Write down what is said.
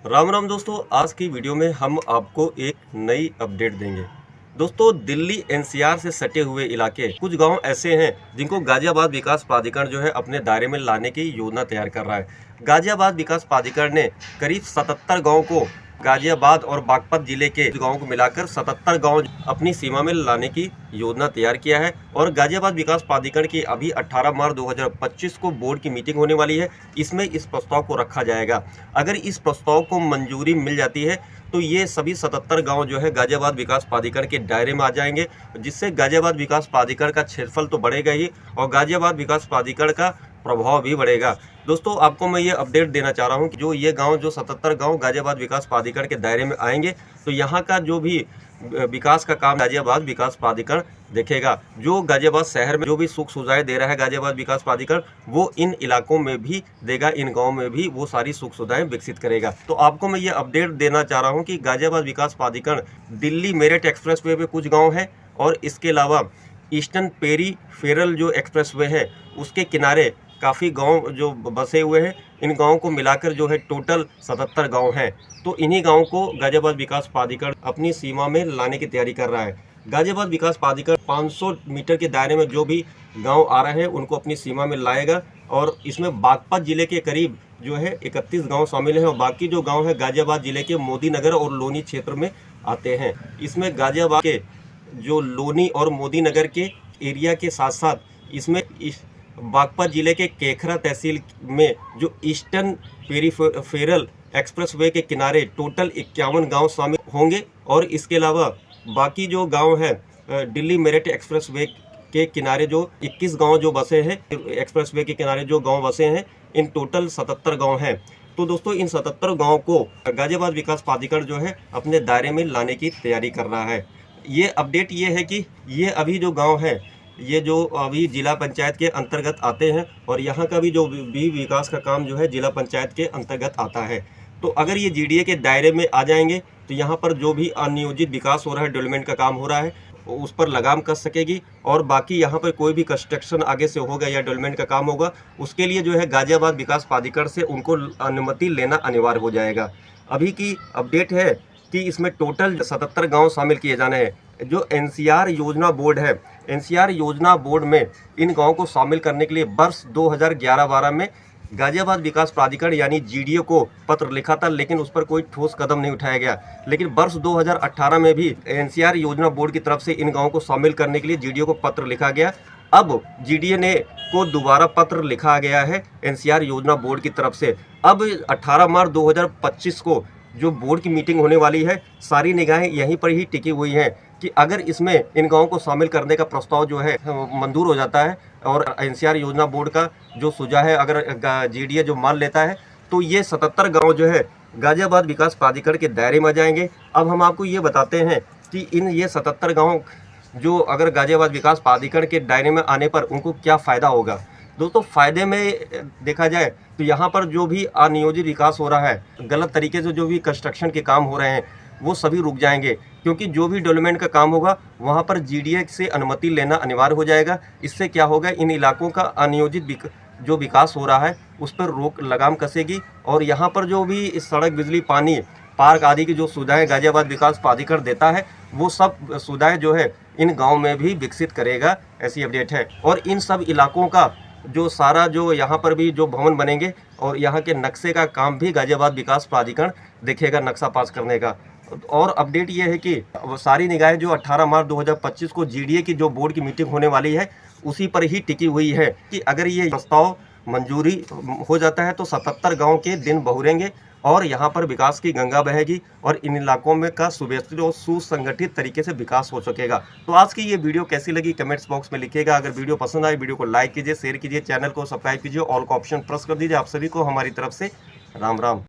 राम राम दोस्तों, आज की वीडियो में हम आपको एक नई अपडेट देंगे। दोस्तों, दिल्ली एनसीआर से सटे हुए इलाके कुछ गांव ऐसे हैं जिनको गाजियाबाद विकास प्राधिकरण जो है अपने दायरे में लाने की योजना तैयार कर रहा है। गाजियाबाद विकास प्राधिकरण ने करीब 77 गाँव को गाजियाबाद और बागपत जिले के गाँव को मिलाकर 77 गाँव अपनी सीमा में लाने की योजना तैयार किया है। और गाजियाबाद विकास प्राधिकरण की अभी 18 मार्च 2025 को बोर्ड की मीटिंग होने वाली है। इसमें इस प्रस्ताव को रखा जाएगा। अगर इस प्रस्ताव को मंजूरी मिल जाती है तो ये सभी 77 गांव जो है गाजियाबाद विकास प्राधिकरण के दायरे में आ जाएंगे, जिससे गाजियाबाद विकास प्राधिकरण का क्षेत्रफल तो बढ़ेगा ही और गाजियाबाद विकास प्राधिकरण का प्रभाव भी बढ़ेगा। दोस्तों, आपको मैं ये अपडेट देना चाह रहा हूँ कि जो ये गांव जो 77 गांव गाजियाबाद विकास प्राधिकरण के दायरे में आएंगे तो यहाँ का जो भी विकास का काम गाजियाबाद विकास प्राधिकरण देखेगा। जो गाजियाबाद शहर में जो भी सुख सुविधाएं दे रहा है गाजियाबाद विकास प्राधिकरण, वो इन इलाकों में भी देगा, इन गांव में भी वो सारी सुख सुविधाएं विकसित करेगा। तो आपको मैं ये अपडेट देना चाह रहा हूँ कि गाजियाबाद विकास प्राधिकरण दिल्ली मेरठ एक्सप्रेसवे पे कुछ गाँव है और इसके अलावा ईस्टर्न पेरीफेरल जो एक्सप्रेसवे है उसके किनारे काफ़ी गांव जो बसे हुए हैं। इन गांवों को मिलाकर जो है टोटल 77 गांव हैं। तो इन्हीं गांवों को गाजियाबाद विकास प्राधिकरण अपनी सीमा में लाने की तैयारी कर रहा है। गाजियाबाद विकास प्राधिकरण 500 मीटर के दायरे में जो भी गांव आ रहे हैं उनको अपनी सीमा में लाएगा और इसमें बागपत जिले के करीब जो है 31 गाँव शामिल हैं और बाकी जो गाँव है गाजियाबाद जिले के मोदी नगर और लोनी क्षेत्र में आते हैं। इसमें गाजियाबाद के जो लोनी और मोदी नगर के एरिया के साथ साथ इसमें बागपत जिले के केखरा तहसील में जो ईस्टर्न पेरीफेरल एक्सप्रेसवे के किनारे टोटल 51 गांव शामिल होंगे और इसके अलावा बाकी जो गांव हैं दिल्ली मेरठ एक्सप्रेसवे के किनारे जो 21 गांव जो बसे हैं, एक्सप्रेसवे के किनारे जो गांव बसे हैं, इन टोटल 77 गांव हैं। तो दोस्तों, इन 77 गांव को गाजियाबाद विकास प्राधिकरण जो है अपने दायरे में लाने की तैयारी कर रहा है। ये अपडेट ये है कि ये अभी जो गाँव है ये जो अभी जिला पंचायत के अंतर्गत आते हैं और यहाँ का भी जो भी विकास का काम जो है जिला पंचायत के अंतर्गत आता है। तो अगर ये जीडीए के दायरे में आ जाएंगे तो यहाँ पर जो भी अनियोजित विकास हो रहा है, डेवलपमेंट का काम हो रहा है, उस पर लगाम कस सकेगी और बाकी यहाँ पर कोई भी कंस्ट्रक्शन आगे से होगा या डेवलपमेंट का काम होगा उसके लिए जो है गाजियाबाद विकास प्राधिकरण से उनको अनुमति लेना अनिवार्य हो जाएगा। अभी की अपडेट है कि इसमें टोटल 77 गांव शामिल किए जाने हैं। जो एनसीआर योजना बोर्ड है, एनसीआर योजना बोर्ड में इन गांवों को शामिल करने के लिए वर्ष 2011-12 में गाजियाबाद विकास प्राधिकरण यानी जीडीए को पत्र लिखा था, लेकिन उस पर कोई ठोस कदम नहीं उठाया गया। लेकिन वर्ष 2018 में भी एनसीआर योजना बोर्ड की तरफ से इन गाँवों को शामिल करने के लिए जीडीए को पत्र लिखा गया। अब जीडीए ने को दोबारा पत्र लिखा गया है एनसीआर योजना बोर्ड की तरफ से। अब 18 मार्च 2025 को जो बोर्ड की मीटिंग होने वाली है, सारी निगाहें यहीं पर ही टिकी हुई हैं कि अगर इसमें इन गाँवों को शामिल करने का प्रस्ताव जो है मंजूर हो जाता है और एनसीआर योजना बोर्ड का जो सुझाव है अगर जीडीए जो मान लेता है तो ये 77 गांव जो है गाजियाबाद विकास प्राधिकरण के दायरे में आ जाएंगे। अब हम आपको ये बताते हैं कि ये 77 गाँव जो अगर गाजियाबाद विकास प्राधिकरण के दायरे में आने पर उनको क्या फ़ायदा होगा। दोस्तों, फ़ायदे में देखा जाए तो यहाँ पर जो भी अनियोजित विकास हो रहा है, गलत तरीके से जो भी कंस्ट्रक्शन के काम हो रहे हैं वो सभी रुक जाएंगे, क्योंकि जो भी डेवलपमेंट का काम होगा वहाँ पर जीडीए से अनुमति लेना अनिवार्य हो जाएगा। इससे क्या होगा, इन इलाकों का अनियोजित जो विकास हो रहा है उस पर रोक लगाम कसेगी और यहाँ पर जो भी सड़क, बिजली, पानी, पार्क आदि की जो सुविधाएं गाजियाबाद विकास प्राधिकरण देता है वो सब सुविधाएं जो है इन गाँव में भी विकसित करेगा। ऐसी अपडेट है। और इन सब इलाकों का जो सारा जो यहाँ पर भी जो भवन बनेंगे और यहाँ के नक्शे का काम भी गाजियाबाद विकास प्राधिकरण देखेगा, नक्शा पास करने का। और अपडेट ये है कि सारी निगाहें जो 18 मार्च 2025 को जीडीए की जो बोर्ड की मीटिंग होने वाली है उसी पर ही टिकी हुई है कि अगर ये प्रस्ताव मंजूरी हो जाता है तो 77 गांव के दिन बहुरेंगे और यहाँ पर विकास की गंगा बहेगी और इन इलाकों में का सुव्यवस्थित और सुसंगठित तरीके से विकास हो सकेगा। तो आज की ये वीडियो कैसी लगी कमेंट्स बॉक्स में लिखिएगा। अगर वीडियो पसंद आए वीडियो को लाइक कीजिए, शेयर कीजिए, चैनल को सब्सक्राइब कीजिए, ऑल का ऑप्शन प्रेस कर दीजिए। आप सभी को हमारी तरफ से राम राम।